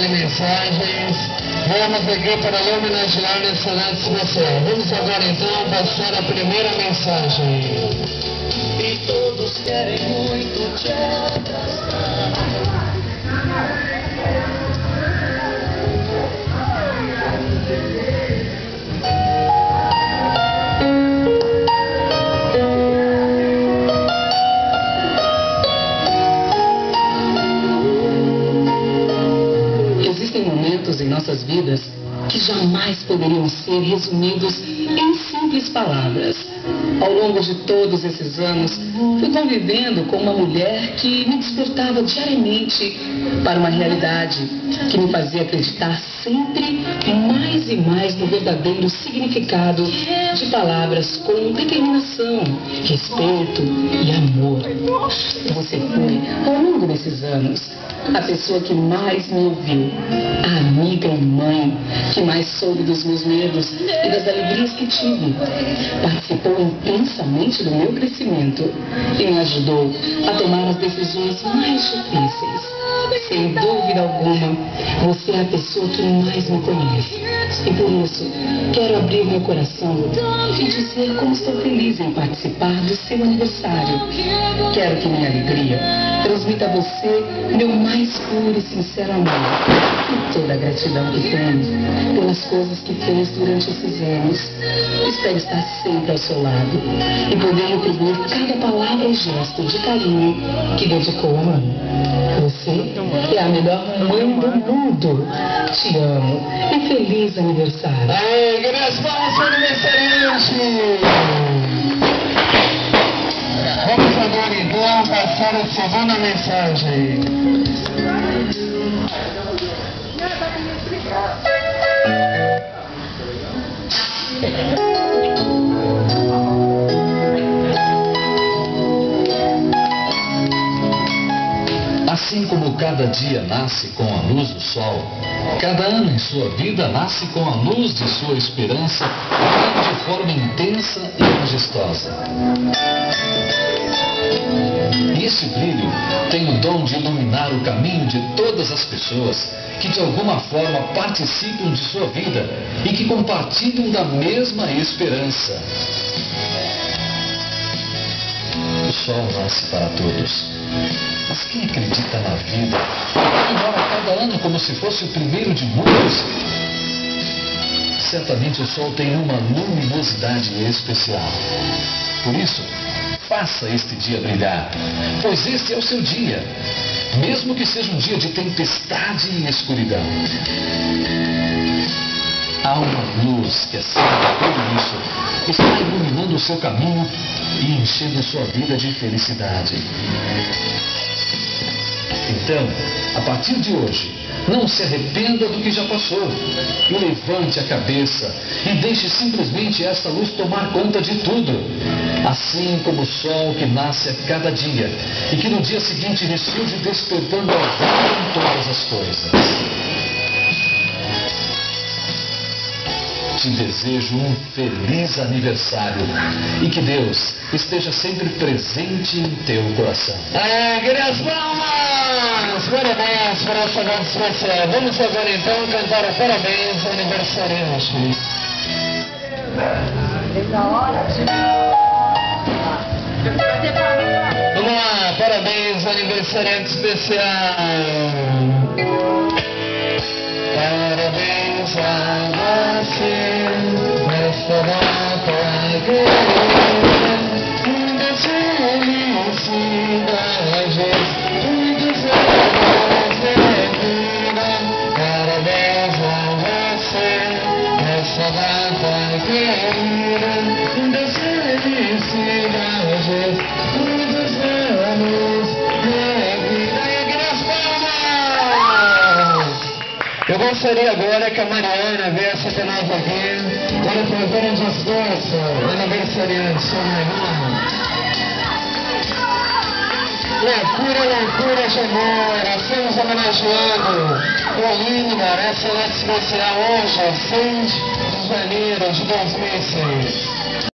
mandarem mensagens. Vamos aqui para lhe homenagear nessa data especial. Vamos agora então passar a primeira mensagem. E todos querem muito te abraçar. Existem momentos em nossas vidas que jamais poderiam ser resumidos em simples palavras. Ao longo de todos esses anos, fui convivendo com uma mulher que me despertava diariamente para uma realidade que me fazia acreditar sempre mais e mais no verdadeiro significado de palavras com determinação, respeito e amor. Você foi, ao longo desses anos, a pessoa que mais me ouviu, a amiga e mãe que mais soube dos meus medos e das alegrias que tive. Participou intensamente do meu crescimento e me ajudou a tomar as decisões mais difíceis. Sem dúvida alguma, você é a pessoa que mais me conhece. E por isso, quero abrir meu coração e dizer como estou feliz em participar do seu aniversário. Quero que minha alegria transmita a você meu mais puro e sincero amor e toda a gratidão que tenho pelas coisas que fez durante esses anos. Espero estar sempre ao seu lado e poder retribuir cada palavra e gesto de carinho que dedicou a mim. Você é a melhor mãe do mundo. Te amo e feliz aniversário. Aê, grandes palmas para o aniversariante! Vamos agora então passar a segunda mensagem. Assim como cada dia nasce com a luz do sol, cada ano em sua vida nasce com a luz de sua esperança, de forma intensa e majestosa. E esse brilho tem o dom de iluminar o caminho de todas as pessoas que de alguma forma participam de sua vida e que compartilham da mesma esperança. O sol nasce para todos. Mas quem acredita na vida, embora cada ano como se fosse o primeiro de muitos, certamente o sol tem uma luminosidade especial. Por isso, faça este dia brilhar, pois este é o seu dia, mesmo que seja um dia de tempestade e escuridão. Há uma luz que, acima de tudo isso, está iluminando o seu caminho e enchendo sua vida de felicidade. Então, a partir de hoje, não se arrependa do que já passou. Levante a cabeça e deixe simplesmente esta luz tomar conta de tudo. Assim como o sol que nasce a cada dia e que no dia seguinte ressurge despertando a vida em todas as coisas. Te desejo um feliz aniversário e que Deus esteja sempre presente em teu coração. Grandes palmas! Parabéns para essa data especial. Vamos agora então cantar o parabéns ao aniversariante. Vamos lá, parabéns ao aniversariante especial. Parabéns a você nesta data querida, muitas felicidades, muitos anos de vida. Parabéns a você nesta data querida, muitas felicidades, muitos anos de vida. Eu gostaria agora que a Mariana viesse até nós aqui para fazer um discurso aniversariante, sua irmã. Loucura de amor, estamos homenageando o Lima nessa noite especial hoje, 6 de janeiro de 2006.